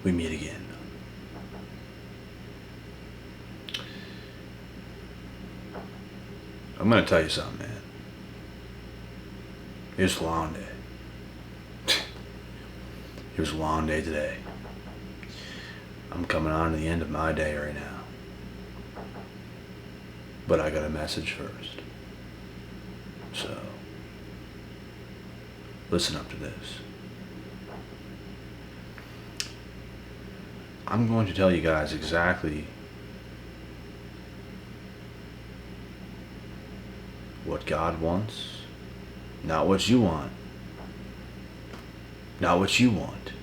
we meet again. I'm going to tell you something, man. It was a long day. It was a long day today. I'm coming on to the end of my day right now. But I got a message first. So, listen up to this. I'm going to tell you guys exactly what God wants, not what you want. Not what you want.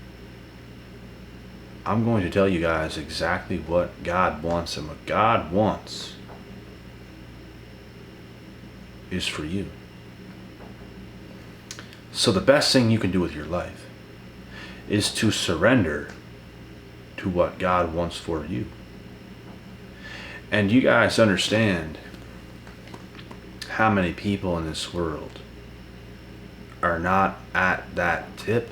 I'm going to tell you guys exactly what God wants, and what God wants is for you. So the best thing you can do with your life is to surrender to what God wants for you. And you guys understand how many people in this world are not at that tip?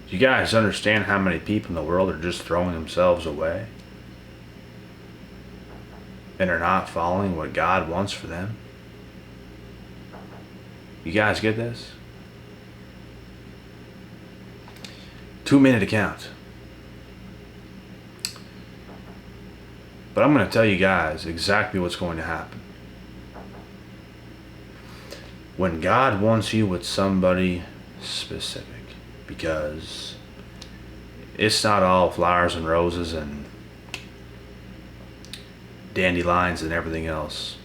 Do you guys understand how many people in the world are just throwing themselves away and are not following what God wants for them? You guys get this? 2-minute account. But I'm going to tell you guys exactly what's going to happen. When God wants you with somebody specific, because it's not all flowers and roses and dandelions and everything else.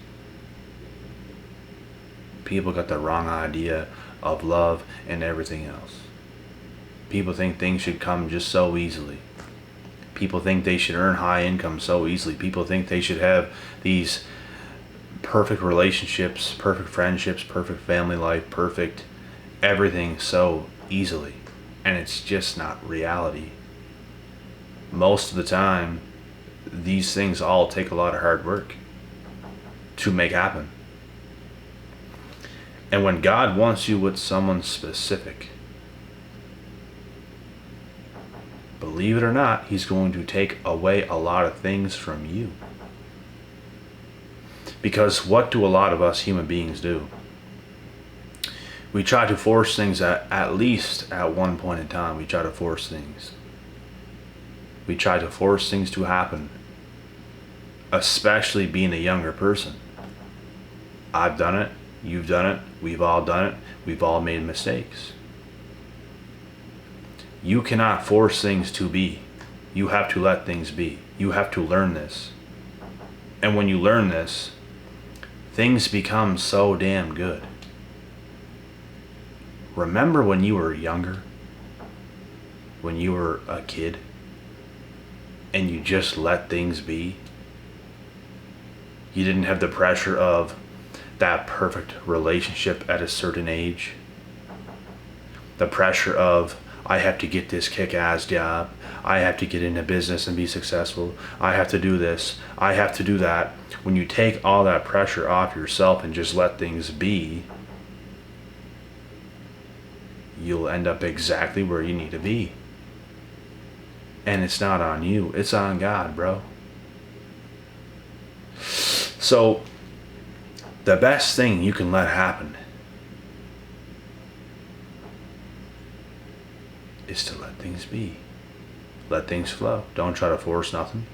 People got the wrong idea of love and everything else. People think things should come just so easily. People think they should earn high income so easily. People think they should have these perfect relationships, perfect friendships, perfect family life, perfect everything so easily. And it's just not reality. Most of the time, these things all take a lot of hard work to make happen. And when God wants you with someone specific, believe it or not, He's going to take away a lot of things from you. Because what do a lot of us human beings do? We try to force things at least at one point in time. We try to force things. We try to force things to happen, especially being a younger person. I've done it. You've done it. We've all done it. We've all made mistakes. You cannot force things to be. You have to let things be. You have to learn this. And when you learn this, things become so damn good. Remember when you were younger? When you were a kid? And you just let things be? You didn't have the pressure of that perfect relationship at a certain age. The pressure of, I have to get this kick-ass job. I have to get into business and be successful. I have to do this. I have to do that. When you take all that pressure off yourself and just let things be, you'll end up exactly where you need to be. And it's not on you. It's on God, bro. So, the best thing you can let happen is to let things be. Let things flow. Don't try to force nothing.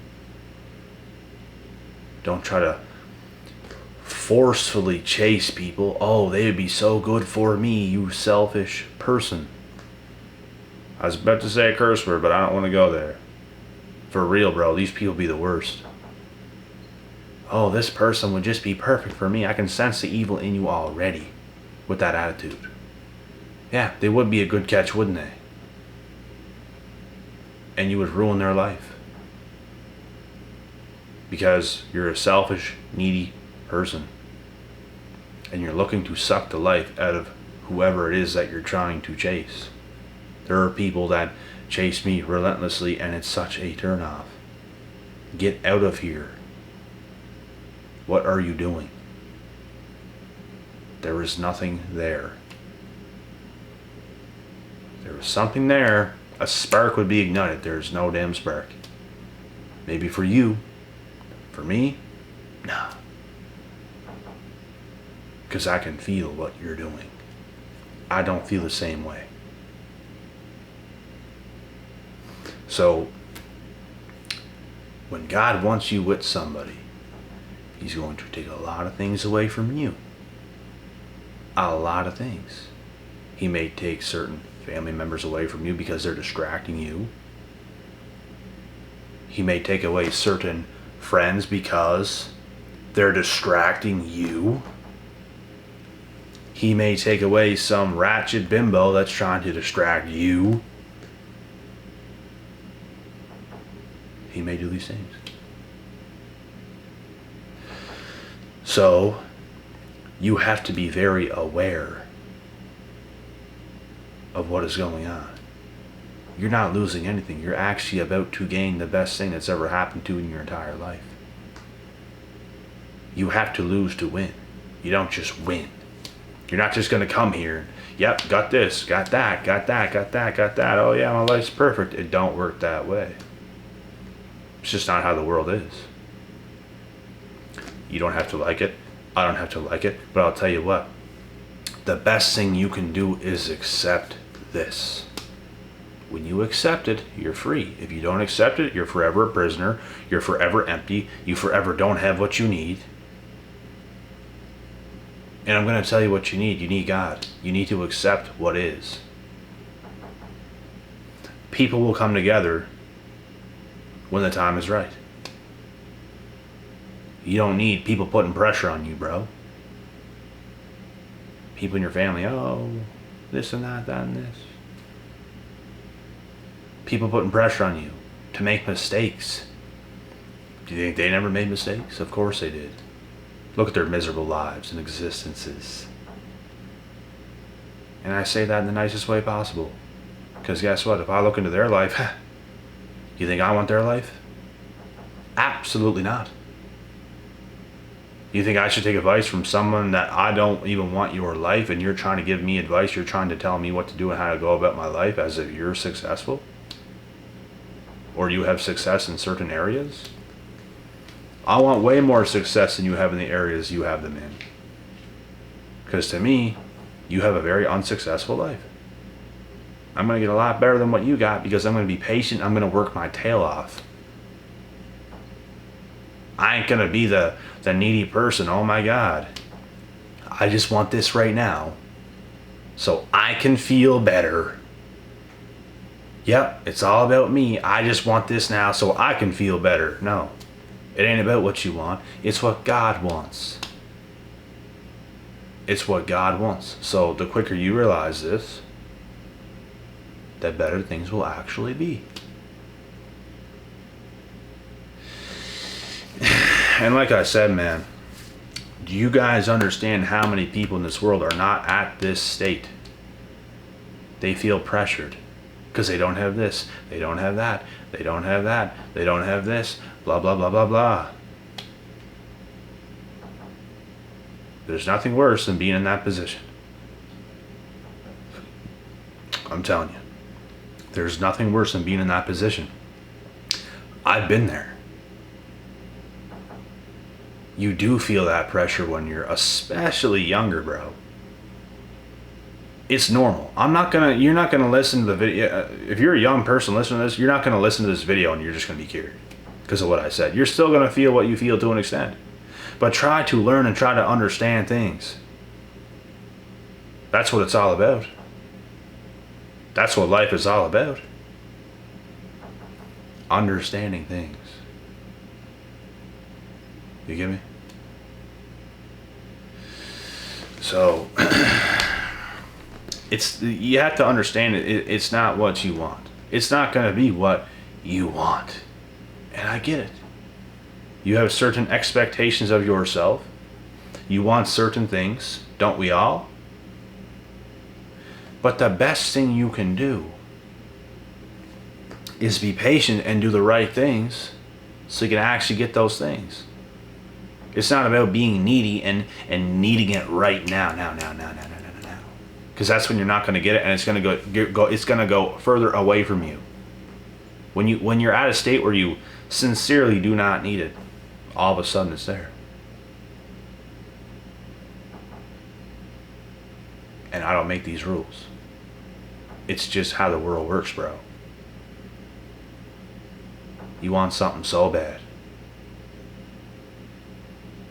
Don't try to forcefully chase people. Oh, they would be so good for me, you selfish person. I was about to say a curse word, but I don't want to go there. For real, bro, these people be the worst. Oh, this person would just be perfect for me. I can sense the evil in you already with that attitude. Yeah, they would be a good catch, wouldn't they? And you would ruin their life. Because you're a selfish, needy person. And you're looking to suck the life out of whoever it is that you're trying to chase. There are people that chase me relentlessly, and it's such a turnoff. Get out of here. What are you doing? There is nothing there. There is something there. a spark would be ignited. There's no damn spark. Maybe for you. For me, nah. Because I can feel what you're doing. I don't feel the same way. So, when God wants you with somebody, He's going to take a lot of things away from you. A lot of things. He may take certain family members away from you because they're distracting you. He may take away certain friends because they're distracting you. He may take away some ratchet bimbo that's trying to distract you. He may do these things. So, you have to be very aware of what is going on. You're not losing anything. You're actually about to gain the best thing that's ever happened to you in your entire life. You have to lose to win. You don't just win. You're not just going to come here and, yep, got this, got that, got that, got that, got that. Oh yeah, my life's perfect. It don't work that way. It's just not how the world is. You don't have to like it. I don't have to like it. But I'll tell you what. The best thing you can do is accept this. When you accept it, you're free. If you don't accept it, you're forever a prisoner. You're forever empty. You forever don't have what you need. And I'm going to tell you what you need. You need God. You need to accept what is. People will come together when the time is right. You don't need people putting pressure on you, bro. People in your family, oh, this and that, that and this. People putting pressure on you to make mistakes. Do you think they never made mistakes? Of course they did. Look at their miserable lives and existences. And I say that in the nicest way possible. Because guess what? If I look into their life, you think I want their life? Absolutely not. You think I should take advice from someone that I don't even want your life, and you're trying to give me advice, you're trying to tell me what to do and how to go about my life as if you're successful? Or you have success in certain areas? I want way more success than you have in the areas you have them in. Because to me, you have a very unsuccessful life. I'm going to get a lot better than what you got because I'm going to be patient. I'm going to work my tail off. I ain't going to be the needy person. Oh my God. I just want this right now so I can feel better. Yep, it's all about me. I just want this now so I can feel better. No, it ain't about what you want. It's what God wants. It's what God wants. So the quicker you realize this, the better things will actually be. And like I said, man, do you guys understand how many people in this world are not at this state? They feel pressured because they don't have this, they don't have that, they don't have that, they don't have this, blah, blah, blah, blah, blah. There's nothing worse than being in that position. I'm telling you. There's nothing worse than being in that position. I've been there. You do feel that pressure when you're especially younger, bro. It's normal. You're not gonna listen to the video. If you're a young person listening to this, you're not gonna listen to this video and you're just gonna be cured because of what I said. You're still gonna feel what you feel to an extent. But try to learn and try to understand things. That's what it's all about. That's what life is all about. Understanding things. You get me? So, you have to understand it's not what you want. It's not going to be what you want. And I get it. You have certain expectations of yourself. You want certain things. Don't we all? But the best thing you can do is be patient and do the right things so you can actually get those things. It's not about being needy and needing it right now. Because because that's when you're not going to get it, and it's going to it's going to go further away from you. When you're at a state where you sincerely do not need it, all of a sudden it's there. And I don't make these rules. It's just how the world works, bro. You want something so bad.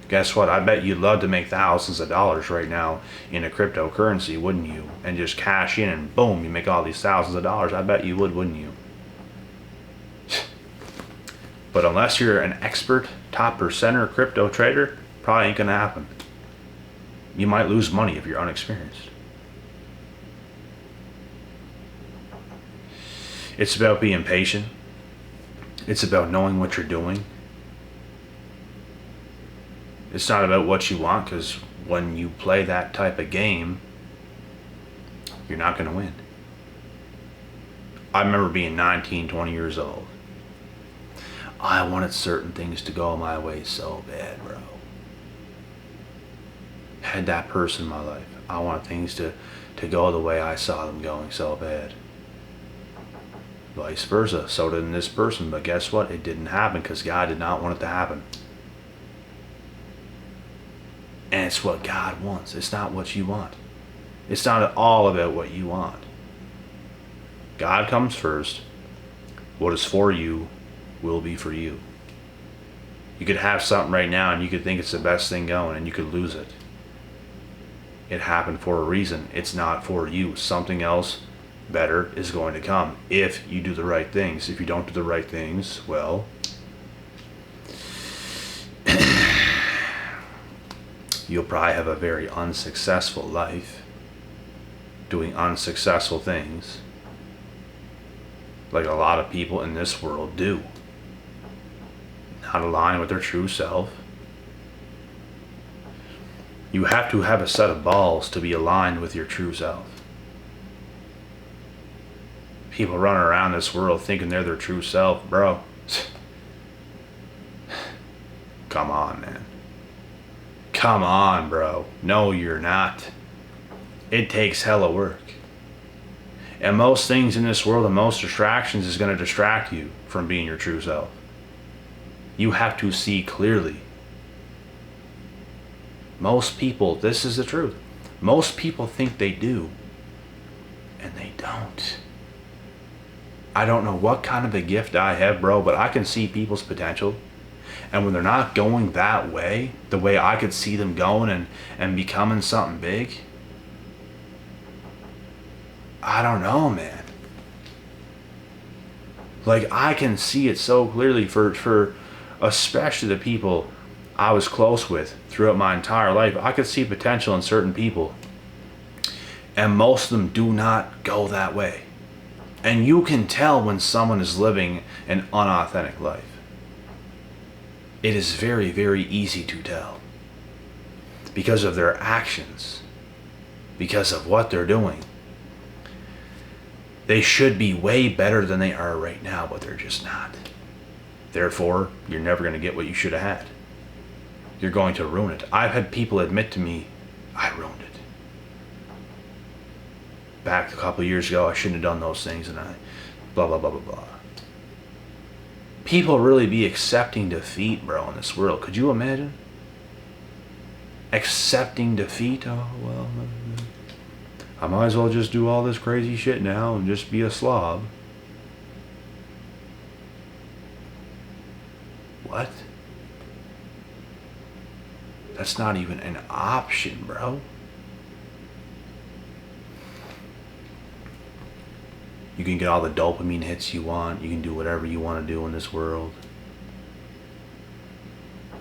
Guess what? I bet you'd love to make thousands of dollars right now in a cryptocurrency, wouldn't you? And just cash in and boom, you make all these thousands of dollars. I bet you would, wouldn't you? But unless you're an expert, top percenter crypto trader, probably ain't gonna happen. You might lose money if you're unexperienced. It's about being patient. It's about knowing what you're doing. It's not about what you want, because when you play that type of game, you're not gonna win. I remember being 19, 20 years old. I wanted certain things to go my way so bad, bro. Had that person in my life. I wanted things to go the way I saw them going so bad. Vice versa. So did this person. But guess what? It didn't happen because God did not want it to happen. And it's what God wants. It's not what you want. It's not at all about what you want. God comes first. What is for you will be for you. You could have something right now and you could think it's the best thing going and you could lose it. It happened for a reason. It's not for you. Something else better is going to come if you do the right things. If you don't do the right things, well, you'll probably have a very unsuccessful life doing unsuccessful things like a lot of people in this world do. Not align with their true self. You have to have a set of balls to be aligned with your true self. People running around this world thinking they're their true self, bro. Come on, man. Come on, bro. No, you're not. It takes hella work. And most things in this world and most distractions is going to distract you from being your true self. You have to see clearly. Most people, this is the truth. Most people think they do, and they don't. I don't know what kind of a gift I have, bro, but I can see people's potential. And when they're not going that way, the way I could see them going and becoming something big, I don't know, man. Like, I can see it so clearly for especially the people I was close with throughout my entire life. I could see potential in certain people, and most of them do not go that way. And you can tell when someone is living an unauthentic life. It is very, very easy to tell because of their actions, because of what they're doing. They should be way better than they are right now, but they're just not. Therefore, you're never going to get what you should have had. You're going to ruin it. I've had people admit to me, I ruined it. Back a couple of years ago, I shouldn't have done those things, and I blah, blah, blah, blah, blah. People really be accepting defeat, bro, in this world. Could you imagine? Accepting defeat? Oh, well, I might as well just do all this crazy shit now and just be a slob. What? That's not even an option, bro. You can get all the dopamine hits you want. You can do whatever you want to do in this world.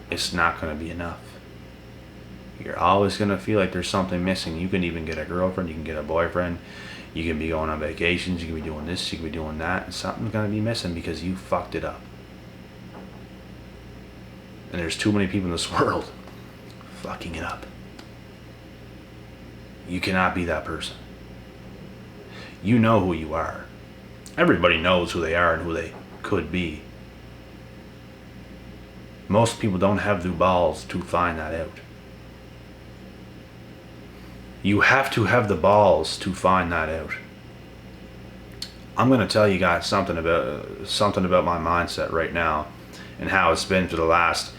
It's not going to be enough. You're always going to feel like there's something missing. You can even get a girlfriend. You can get a boyfriend. You can be going on vacations. You can be doing this. You can be doing that. And something's going to be missing because you fucked it up. And there's too many people in this world fucking it up. You cannot be that person. You know who you are. Everybody knows who they are and who they could be. Most people don't have the balls to find that out. You have to have the balls to find that out. I'm going to tell you guys something about my mindset right now and how it's been for the last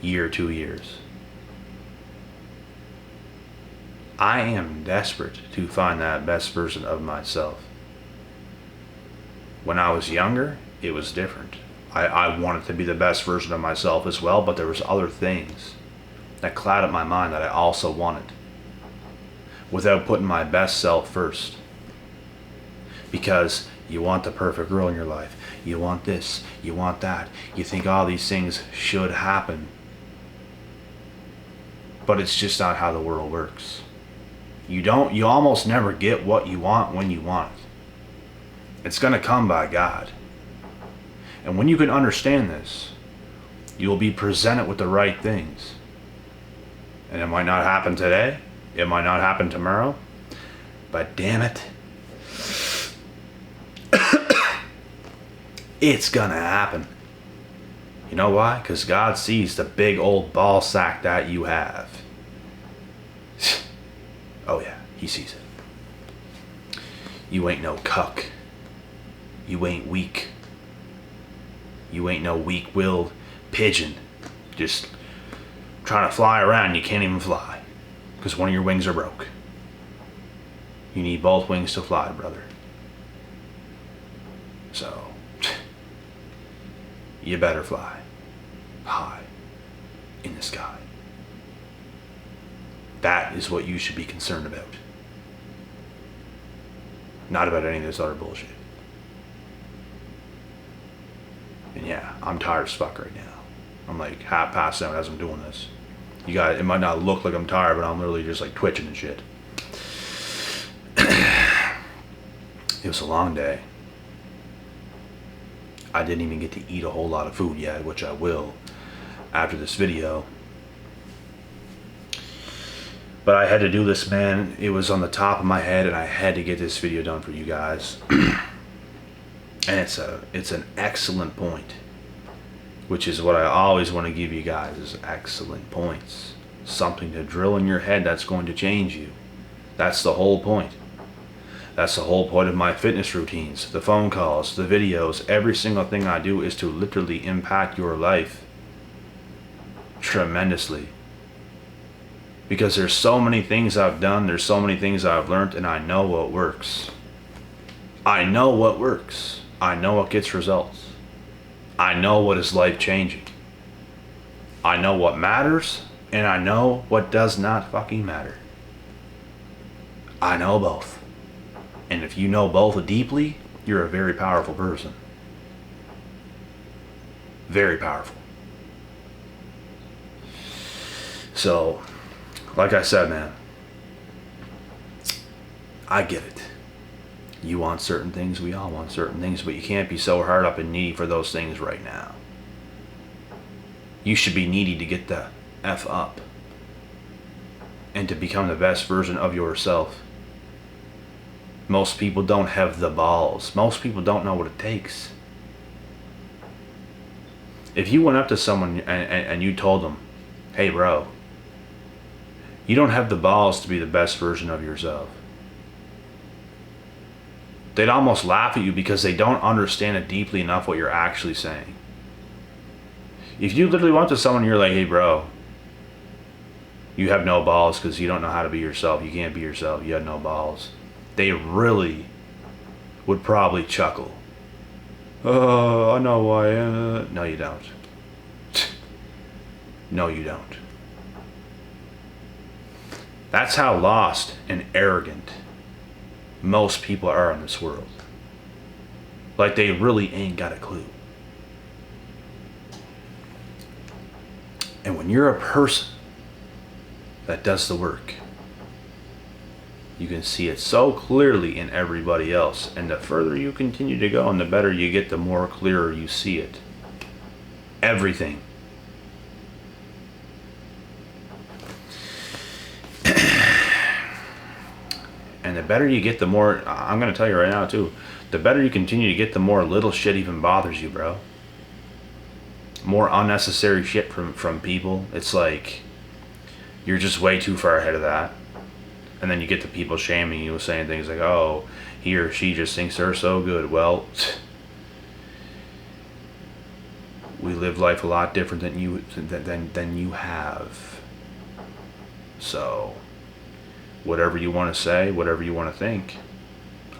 year, 2 years. I am desperate to find that best version of myself. When I was younger, it was different. I wanted to be the best version of myself as well, but there was other things that clouded my mind that I also wanted without putting my best self first. Because you want the perfect girl in your life. You want this, you want that. You think all these things should happen. But it's just not how the world works. You almost never get what you want when you want it. It's going to come by God. And when you can understand this, you'll be presented with the right things. And it might not happen today. It might not happen tomorrow. But damn it, it's going to happen. You know why? Because God sees the big old ball sack that you have. Oh yeah, he sees it. You ain't no cuck. You ain't weak. You ain't no weak-willed pigeon. Just trying to fly around, you can't even fly. Because one of your wings are broke. You need both wings to fly, brother. So, you better fly high in the sky. That is what you should be concerned about. Not about any of this other bullshit. And yeah, I'm tired as fuck right now. I'm like half passed out as I'm doing this. You guys, it might not look like I'm tired, but I'm literally just like twitching and shit. It was a long day. I didn't even get to eat a whole lot of food yet, which I will after this video. But I had to do this, man. It was on the top of my head, and I had to get this video done for you guys. And it's an excellent point, which is what I always want to give you guys, is excellent points. Something to drill in your head that's going to change you. That's the whole point. That's the whole point of my fitness routines, the phone calls, the videos. Every single thing I do is to literally impact your life tremendously. Because there's so many things I've done, there's so many things I've learned, and I know what works. I know what works. I know what gets results. I know what is life-changing. I know what matters, and I know what does not fucking matter. I know both. And if you know both deeply, you're a very powerful person. Very powerful. So, like I said, man, I get it. You want certain things, we all want certain things, but you can't be so hard up and needy for those things right now. You should be needy to get the F up and to become the best version of yourself. Most people don't have the balls. Most people don't know what it takes. If you went up to someone and you told them, hey bro, you don't have the balls to be the best version of yourself, they'd almost laugh at you because they don't understand it deeply enough what you're actually saying. If you literally went to someone and you're like, hey bro, you have no balls because you don't know how to be yourself, you can't be yourself, you have no balls, they really would probably chuckle. Oh, I know who I am. No, you don't. No, you don't. That's how lost and arrogant most people are in this world. Like they really ain't got a clue. And when you're a person that does the work, you can see it so clearly in everybody else. And the further you continue to go and the better you get, the more clearer you see it. Everything. And the better you get, the more, I'm going to tell you right now too, the better you continue to get, the more little shit even bothers you, bro. More unnecessary shit from people. It's like, You're just way too far ahead of that. And then you get the people shaming you, saying things like, oh, he or she just thinks they're so good. Well, we live life a lot different than you have. So, whatever you want to say, whatever you want to think,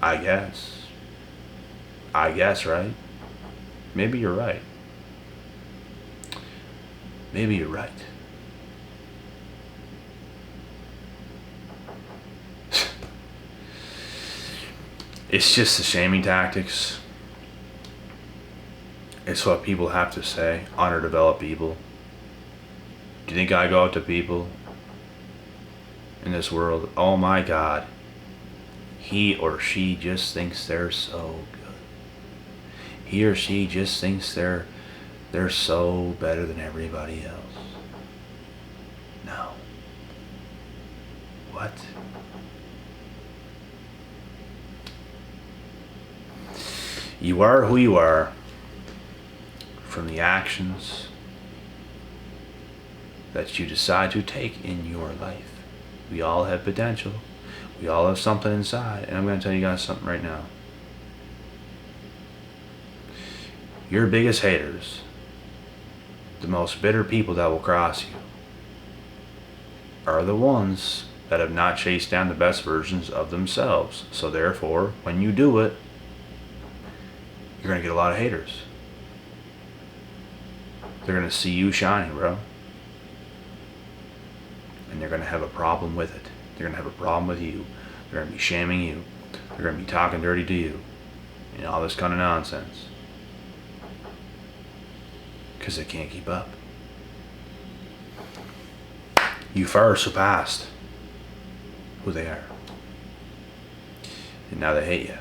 I guess, right? Maybe you're right. Maybe you're right. It's just the shaming tactics. It's what people have to say. Underdeveloped people. Do you think I go out to people in this world? Oh my God. He or she just thinks they're so good. He or she just thinks they're so better than everybody else. No. What? You are who you are from the actions that you decide to take in your life. We all have potential. We all have something inside. And I'm going to tell you guys something right now. Your biggest haters, the most bitter people that will cross you, are the ones that have not chased down the best versions of themselves. So therefore, when you do it, you're going to get a lot of haters. They're going to see you shining, bro. And they're going to have a problem with it. They're going to have a problem with you. They're going to be shaming you. They're going to be talking dirty to you. And all this kind of nonsense. Because they can't keep up. You far surpassed who they are. And now they hate you.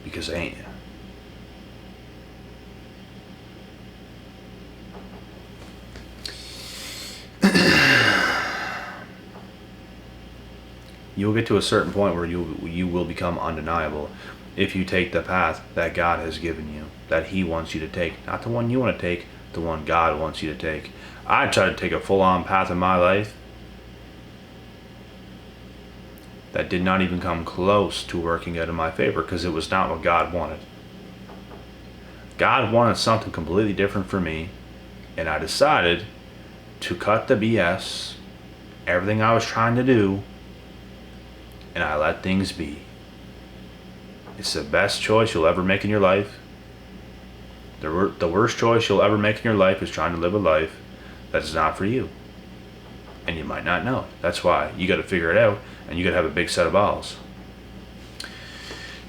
Because they ain't you. You'll get to a certain point where you will become undeniable if you take the path that God has given you, that He wants you to take. Not the one you want to take, the one God wants you to take. I tried to take a full-on path in my life that did not even come close to working out in my favor because it was not what God wanted. God wanted something completely different for me, and I decided to cut the BS, everything I was trying to do, and I let things be. It's the best choice you'll ever make in your life. The worst choice you'll ever make in your life is trying to live a life that is not for you. And you might not know it. That's why you got to figure it out, and you got to have a big set of balls.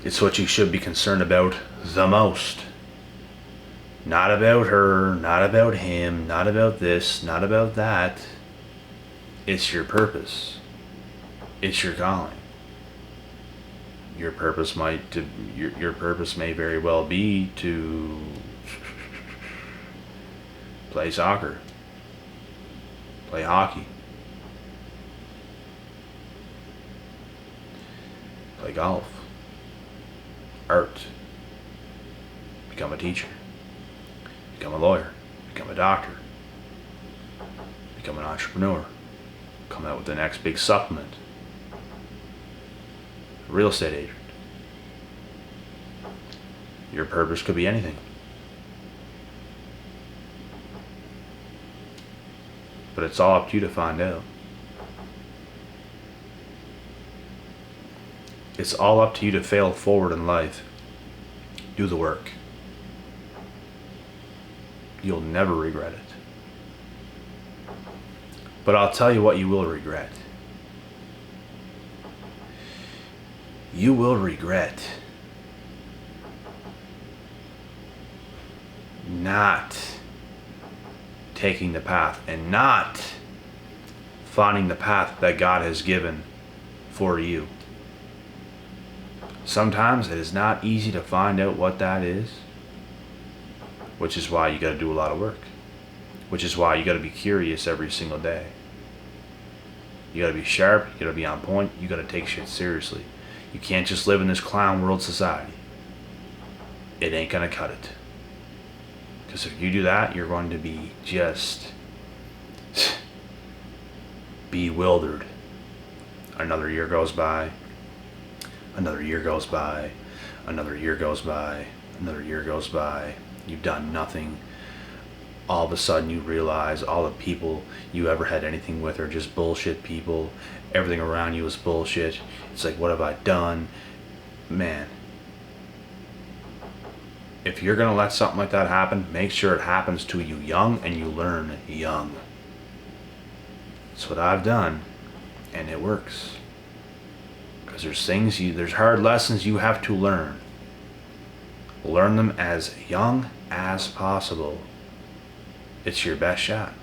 It's what you should be concerned about the most. Not about her, not about him, not about this, not about that. It's your purpose. It's your calling. Your purpose your purpose may very well be to play soccer, play hockey, play golf, art, become a teacher, become a lawyer, become a doctor, become an entrepreneur, come out with the next big supplement, real estate agent. Your purpose could be anything. But it's all up to you to find out. It's all up to you to fail forward in life. Do the work. You'll never regret it. But I'll tell you what you will regret. You will regret not taking the path and not finding the path that God has given for you. Sometimes it is not easy to find out what that is, which is why you got to do a lot of work, which is why you got to be curious every single day. You got to be sharp, you got to be on point, you got to take shit seriously. You can't just live in this clown world society. It ain't gonna cut it. Because if you do that, you're going to be just bewildered. Another year goes by. Another year goes by. Another year goes by. Another year goes by. You've done nothing. All of a sudden you realize all the people you ever had anything with are just bullshit people. Everything around you is bullshit. It's like, what have I done? Man, if you're going to let something like that happen, make sure it happens to you young and you learn young. That's what I've done, and it works. Because there's hard lessons you have to learn. Learn them as young as possible. It's your best shot.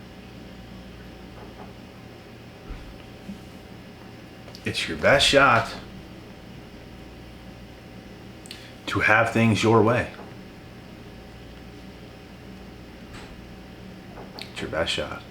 It's your best shot to have things your way. It's your best shot.